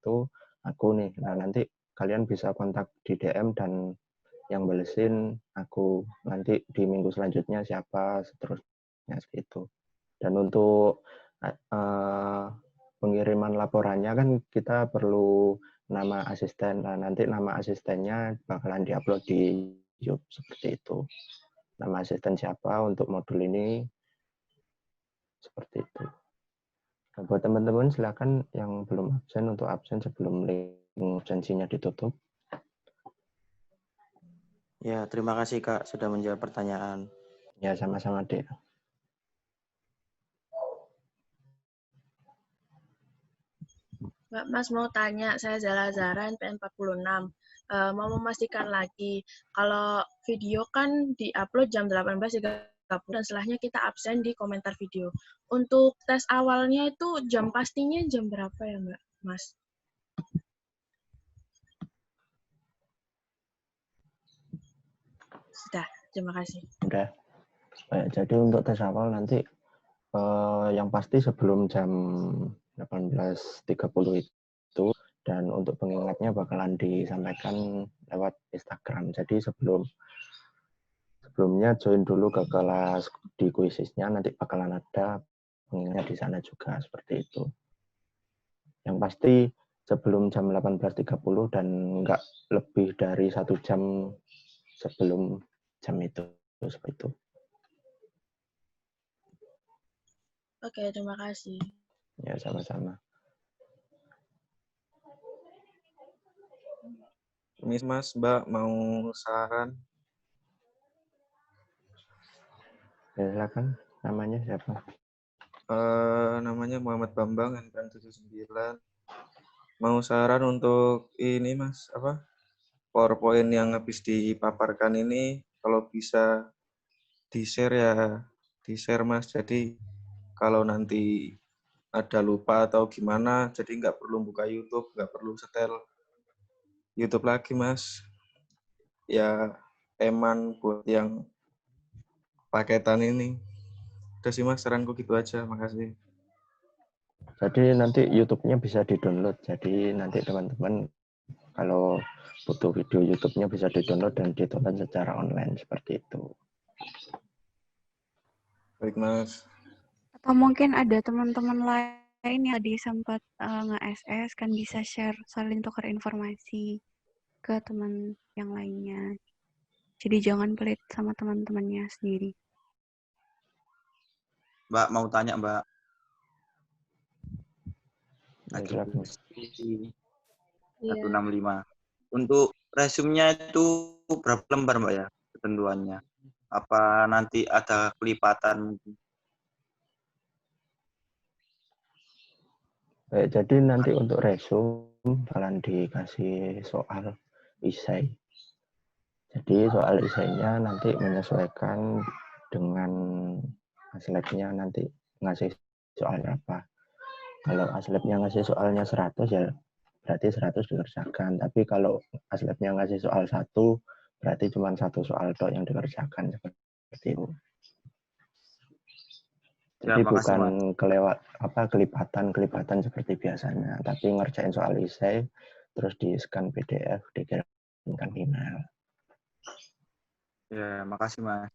aku nih. Nah nanti kalian bisa kontak di DM dan yang balesin aku. Nanti di minggu selanjutnya siapa, seterusnya seperti itu. Dan untuk pengiriman laporannya kan kita perlu nama asisten. Nah, nanti nama asistennya bakalan diupload di YouTube seperti itu. Nama asisten siapa untuk modul ini seperti itu. Nah, buat teman-teman silakan yang belum absen untuk absen sebelum link absensinya ditutup. Ya, terima kasih Kak sudah menjawab pertanyaan. Ya, sama-sama Dek. Mas mau tanya, saya Zala Zara NPM 46. Mau memastikan lagi, kalau video kan di-upload jam 18.30 dan setelahnya kita absen di komentar video. Untuk tes awalnya itu jam pastinya jam berapa ya Mbak, Mas? Sudah, terima kasih. Udah. Jadi untuk tes awal nanti yang pasti sebelum jam 18.30 itu, dan untuk pengingatnya bakalan disampaikan lewat Instagram. Jadi sebelumnya join dulu ke kelas di kuisisnya, nanti bakalan ada pengingatnya di sana juga seperti itu. Yang pasti sebelum jam 18.30 dan nggak lebih dari 1 jam sebelum jam itu seperti itu. Oke, terima kasih. Ya, sama-sama. Mas, Mbak, mau saran? Ya, silakan. Namanya siapa? Namanya Muhammad Bambang, NPM 79. Mau saran untuk ini, Mas, PowerPoint yang habis dipaparkan ini, kalau bisa di-share ya, di-share, Mas. Jadi, kalau nanti ada lupa atau gimana, jadi nggak perlu buka YouTube, nggak perlu setel YouTube lagi, Mas. Ya, eman buat yang paketan ini. Udah sih, Mas, saranku gitu aja. Makasih. Jadi nanti YouTube-nya bisa di-download. Jadi nanti teman-teman kalau butuh video YouTube-nya bisa di-download dan ditonton secara online seperti itu. Baik, Mas. Atau mungkin ada teman-teman lain ini tadi sempat nge-SS kan bisa share, saling tukar informasi ke teman yang lainnya. Jadi jangan pelit sama teman-temannya sendiri. Mbak mau tanya Mbak. Ya, Lagi silakan. diskusi Iya. 165. Untuk resumenya itu berapa lembar Mbak ya ketentuannya? Apa nanti ada kelipatan mungkin? Baik, jadi nanti untuk resume kalian dikasih soal esai. Jadi soal esainya nanti menyesuaikan dengan aslabnya nanti ngasih soalnya apa. Kalau aslabnya ngasih soalnya 100 ya berarti 100 dikerjakan. Tapi kalau aslabnya ngasih soal 1 berarti cuma 1 soal tok yang dikerjakan seperti itu. Jadi Ya, makasih, bukan kelipatan seperti biasanya, tapi ngerjain soal esai terus di-scan PDF, dikirimkan email. Ya, makasih Mas.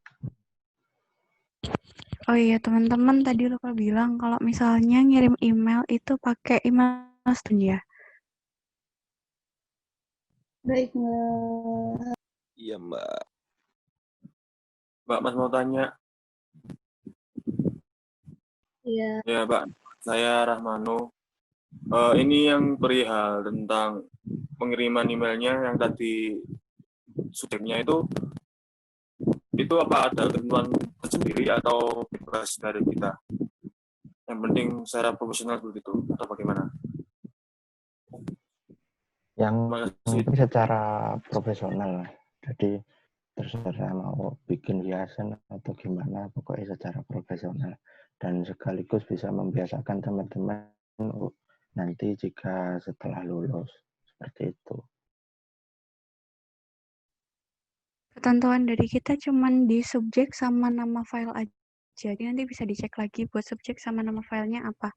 Oh iya teman-teman, tadi lupa bilang kalau misalnya ngirim email itu pakai email student ya. Baik, Mbak. Iya, Mbak. Mbak, Mas mau tanya. Iya. Ya, Mbak. Saya Rahmano. Ini yang perihal tentang pengiriman emailnya yang tadi subjeknya itu apa ada ketentuan tersendiri atau bebas dari kita? Yang penting secara profesional begitu atau bagaimana? Yang penting secara profesional. Jadi terserah mau bikin hiasan atau gimana, pokoknya secara profesional. Dan sekaligus bisa membiasakan teman-teman nanti jika setelah lulus. Seperti itu. Ketentuan dari kita cuman di subjek sama nama file aja. Jadi nanti bisa dicek lagi buat subjek sama nama filenya apa.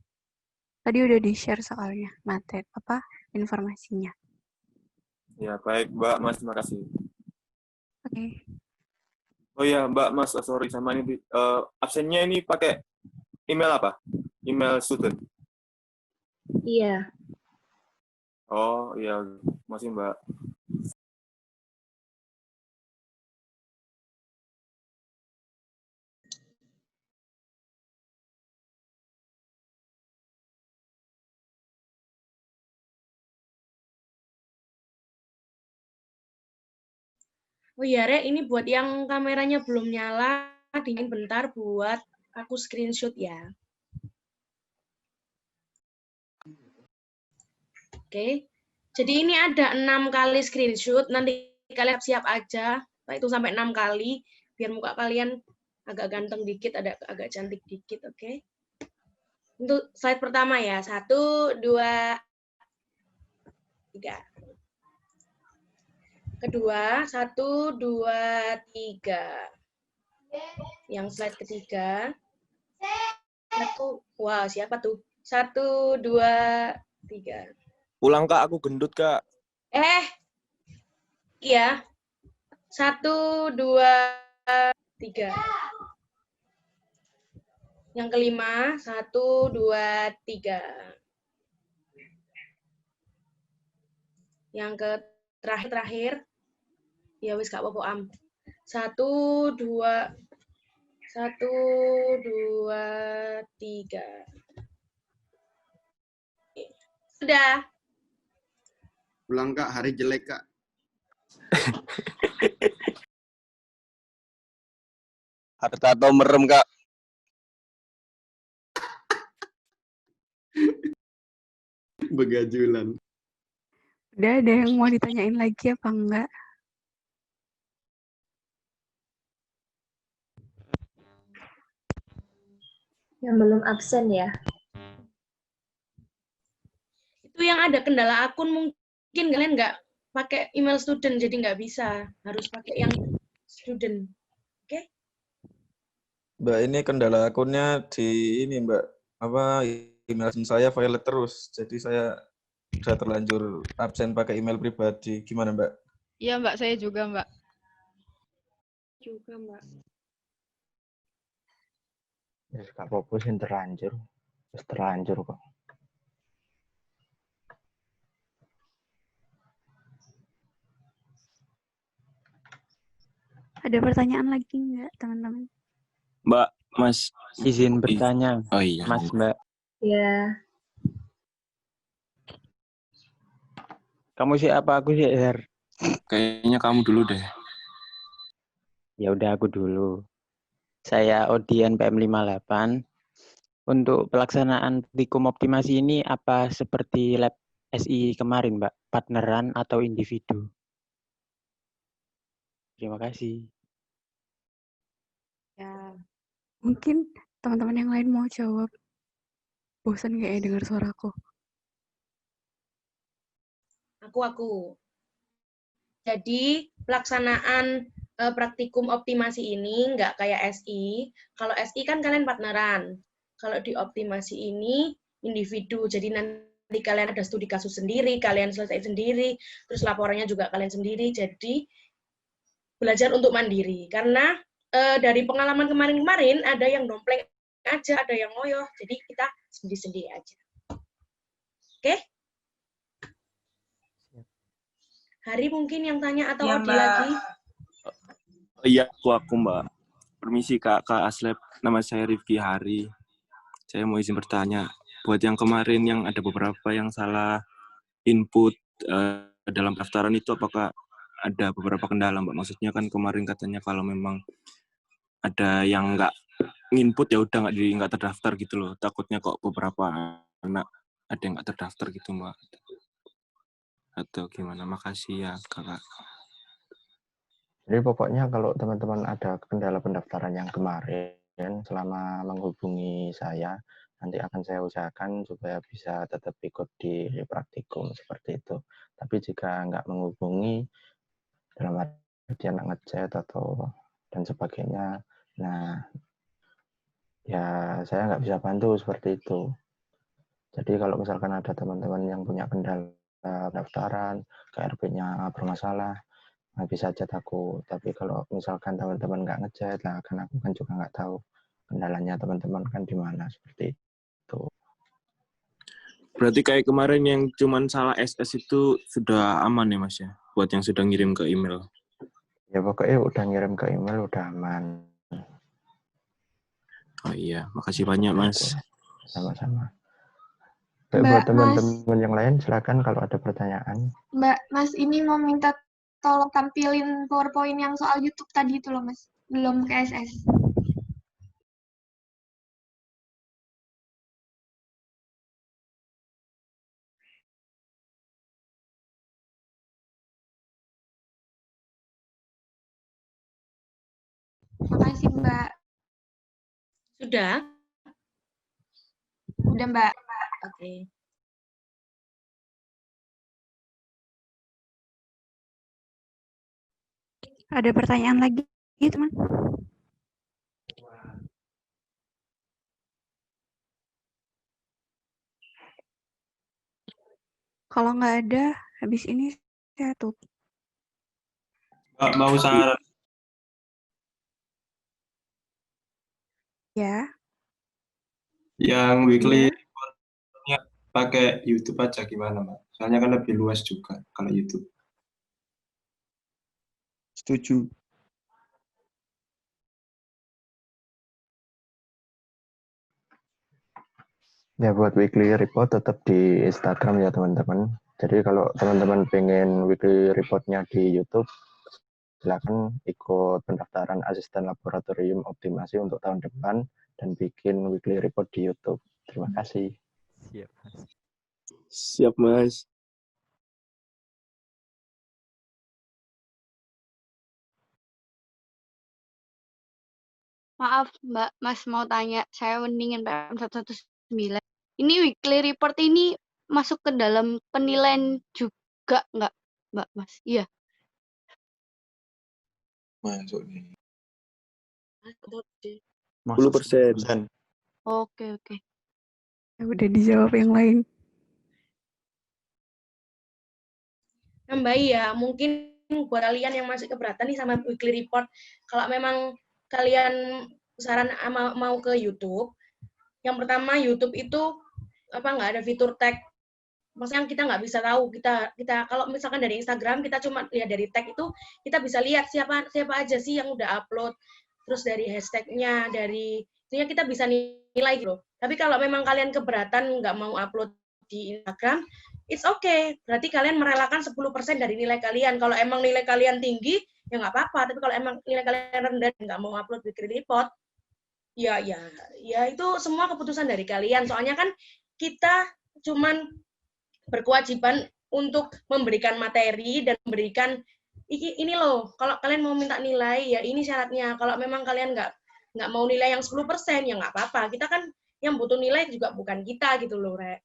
Tadi udah di-share soalnya, materi apa informasinya. Ya, baik Mbak, Mas, terima kasih. Oke. Oh ya, Mbak, Mas, sorry sama ini absennya ini pakai email apa? Email student. Iya. Oh, iya, masih Mbak. Oh iya, Re, ini buat yang kameranya belum nyala, dingin bentar buat aku screenshot ya. Oke, jadi ini ada 6 kali screenshot, nanti kalian siap aja, itu sampai 6 kali, biar muka kalian agak ganteng dikit, agak cantik dikit, oke? Untuk slide pertama ya, 1, 2, 3. Kedua, 1, 2, 3. Yang slide ketiga. 1, wah siapa tuh? 1, 2, 3. Pulang Kak, aku gendut Kak. Iya. 1, 2, 3. Yang kelima, 1, 2, 3. Yang terakhir, ya wis gak apa-apa am. 1, 2, 3. Sudah. Pulang Kak, hari jelek Kak. Harta atau merem Kak? Begajulan. Udah ada yang mau ditanyain lagi apa enggak? Yang belum absen ya? Itu yang ada kendala akun mungkin kalian nggak pakai email student, jadi nggak bisa. Harus pakai yang student. Oke? Mbak, ini kendala akunnya di ini Mbak. Apa email saya violet terus. Jadi saya sudah terlanjur absen pakai email pribadi. Gimana Mbak? Iya Mbak, saya juga Mbak. Juga Mbak. Ya, gak apa-apa sih terlanjur. Terus terlanjur kok. Ada pertanyaan lagi nggak, teman-teman? Mbak, Mas. Izin bertanya. Oh iya. Mas, Mbak. Ya. Kamu sih apa aku sih, Her? Kayaknya kamu dulu deh. Ya udah aku dulu. Saya Odian PM58. Untuk pelaksanaan praktikum optimasi ini apa seperti lab SI kemarin, Mbak? Partneran atau individu? Terima kasih. Ya, mungkin teman-teman yang lain mau jawab. Bosan kayaknya dengar suaraku. Aku. Jadi pelaksanaan praktikum optimasi ini nggak kayak SI. Kalau SI kan kalian partneran. Kalau di optimasi ini individu. Jadi nanti kalian ada studi kasus sendiri, kalian selesai sendiri, terus laporannya juga kalian sendiri. Jadi belajar untuk mandiri. Karena dari pengalaman kemarin-kemarin ada yang dompleng aja, ada yang ngoyoh. Jadi kita sendiri-sendiri aja. Oke? Hari mungkin yang tanya atau Ya, Odi Mbak. lagi? Iya, aku Mbak. Permisi Kak Aslep, nama saya Rifki Hari. Saya mau izin bertanya, buat yang kemarin yang ada beberapa yang salah input dalam pendaftaran itu, apakah ada beberapa kendala Mbak? Maksudnya kan kemarin katanya kalau memang ada yang nggak nginput ya udah nggak terdaftar gitu loh. Takutnya kok beberapa anak ada yang nggak terdaftar gitu Mbak. Atau gimana? Makasih ya Kakak. Jadi pokoknya kalau teman-teman ada kendala pendaftaran yang kemarin, selama menghubungi saya, nanti akan saya usahakan supaya bisa tetap ikut di praktikum seperti itu. Tapi jika nggak menghubungi, dalam artian ngechat atau dan sebagainya, nah ya saya nggak bisa bantu seperti itu. Jadi kalau misalkan ada teman-teman yang punya kendala pendaftaran, KRB-nya bermasalah, nah bisa chat aku. Tapi kalau misalkan teman-teman nggak ngechat, lah kan aku kan juga nggak tahu kendalanya teman-teman kan di mana seperti itu. Berarti kayak kemarin yang cuman salah SS itu sudah aman ya Mas ya? Buat yang sudah ngirim ke email. Ya pokoknya udah ngirim ke email udah aman. Oh iya, makasih banyak Mas. Sama-sama. Baik, Mbak, buat teman-teman yang lain silakan kalau ada pertanyaan. Mbak, Mas ini mau minta tolong tampilin PowerPoint yang soal YouTube tadi itu loh, Mas. Belum ke SS. Makasih, Mbak. Sudah? Udah, Mbak. Oke. Ada pertanyaan lagi, teman? Kalau nggak ada, habis ini saya tutup. Mbak, mau saran. Ya. Yang weekly reportnya pakai YouTube aja gimana, Mbak? Soalnya kan lebih luas juga kalau YouTube. Setuju. Ya buat weekly report tetap di Instagram ya teman-teman. Jadi kalau teman-teman pengen weekly reportnya di YouTube, silakan ikut pendaftaran asisten laboratorium optimasi untuk tahun depan dan bikin weekly report di YouTube. Terima kasih. Siap, Mas. Siap, Mas. Maaf, Mbak, Mas mau tanya. Saya mendingin PM119. Ini weekly report ini masuk ke dalam penilaian juga nggak, Mbak, Mas? Iya. Masuk nih. 10%. Oke. Ya udah dijawab yang lain. Mbak ya, mungkin buat kalian yang masih keberatan nih sama weekly report, kalau memang kalian saran mau ke YouTube, yang pertama YouTube itu nggak ada fitur tag maksudnya kita nggak bisa tahu, kita kalau misalkan dari Instagram kita cuma lihat dari tag itu, kita bisa lihat siapa aja sih yang udah upload, terus dari hashtagnya, dari itunya kita bisa nilai gitu. Tapi kalau memang kalian keberatan nggak mau upload di Instagram, it's okay, berarti kalian merelakan 10% dari nilai kalian. Kalau emang nilai kalian tinggi ya nggak apa-apa, tapi kalau emang nilai kalian rendah dan nggak mau upload weekly report, ya itu semua keputusan dari kalian. Soalnya kan kita cuman berkewajiban untuk memberikan materi dan memberikan ini loh, kalau kalian mau minta nilai ya ini syaratnya. Kalau memang kalian nggak mau nilai yang 10% ya nggak apa-apa. Kita kan yang butuh nilai juga bukan kita gitu loh, Rek.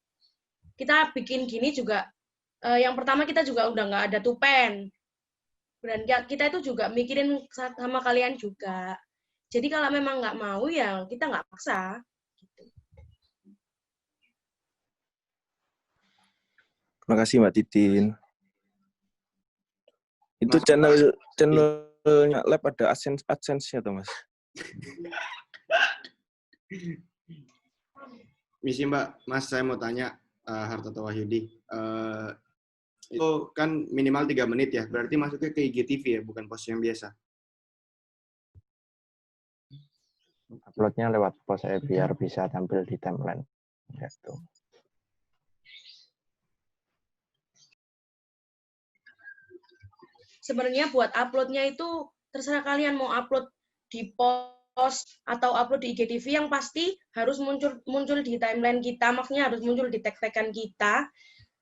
Kita bikin gini juga yang pertama kita juga udah nggak ada tupen. Dan kita itu juga mikirin sama kalian juga. Jadi kalau memang nggak mau ya kita nggak paksa. Terima kasih Mbak Titin. Itu channelnya Lab ada AdSense-nya tuh, Mas? Misi Mbak, Mas saya mau tanya, Hartoto Wahyudi. Itu kan minimal 3 menit ya, berarti masuknya ke IGTV ya, bukan post yang biasa? Uploadnya lewat post saya biar bisa tampil di timeline. Gitu. Sebenarnya buat uploadnya itu terserah kalian mau upload di post atau upload di IGTV, yang pasti harus muncul di timeline kita, maksudnya harus muncul di tag-tagan kita.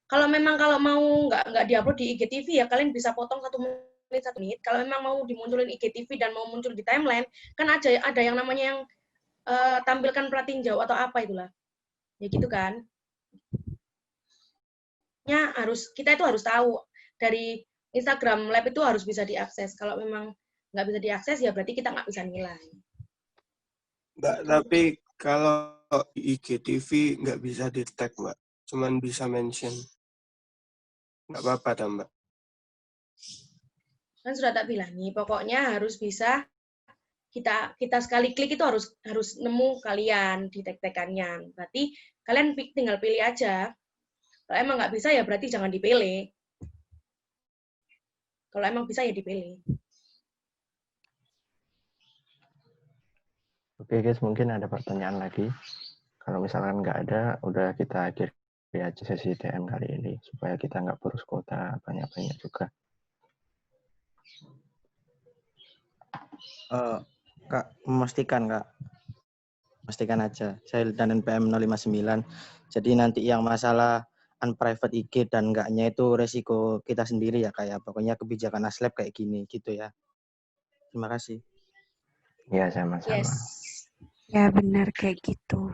Kalau mau nggak diupload di IGTV ya kalian bisa potong 1 menit. Kalau memang mau dimunculin IGTV dan mau muncul di timeline, kan ada yang namanya yang tampilkan pratinjau atau apa itulah. Ya gitu kan. Ya kita itu harus tahu dari Instagram Lab itu harus bisa diakses. Kalau memang nggak bisa diakses, ya berarti kita nggak bisa nilai. Mbak, tapi kalau IGTV nggak bisa di-tag, Mbak. Cuman bisa mention. Nggak apa-apa, tak, Mbak? Kan sudah tak bilang nih, pokoknya harus bisa kita sekali klik itu harus nemu kalian di tag-tagannya. Berarti kalian tinggal pilih aja. Kalau emang nggak bisa, ya berarti jangan dipilih. Kalau emang bisa ya dipilih. Oke guys, mungkin ada pertanyaan lagi. Kalau misalkan nggak ada, udah kita akhiri aja sesi TM kali ini supaya kita nggak boros kuota banyak-banyak juga. Kak, memastikan aja. Saya dan NPM 059. Jadi nanti yang masalah unprivate IG dan enggaknya itu resiko kita sendiri ya, kayak pokoknya kebijakan Aslab kayak gini gitu ya. Terima kasih. Ya, sama-sama. Yes. Ya benar kayak gitu.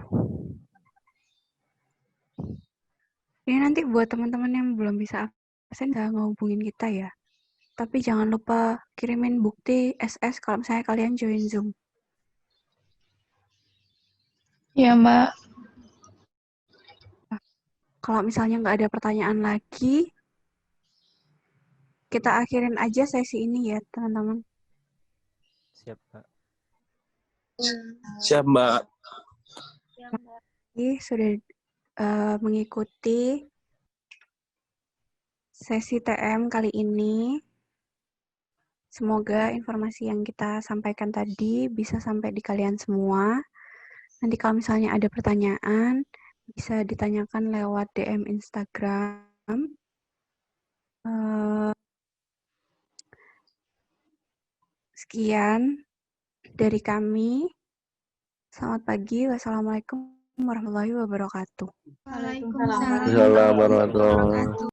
Ini nanti buat teman-teman yang belum bisa absen nggak ngehubungin kita ya. Tapi jangan lupa kirimin bukti SS kalau misalnya kalian join Zoom. Ya, Mbak. Kalau misalnya nggak ada pertanyaan lagi, kita akhirin aja sesi ini ya, teman-teman. Siap, Mbak. Siap, Mbak. Sudah mengikuti sesi TM kali ini. Semoga informasi yang kita sampaikan tadi bisa sampai di kalian semua. Nanti kalau misalnya ada pertanyaan, bisa ditanyakan lewat DM Instagram. Sekian dari kami. Selamat pagi. Wassalamualaikum warahmatullahi wabarakatuh. Waalaikumsalam. Assalamualaikum warahmatullahi wabarakatuh.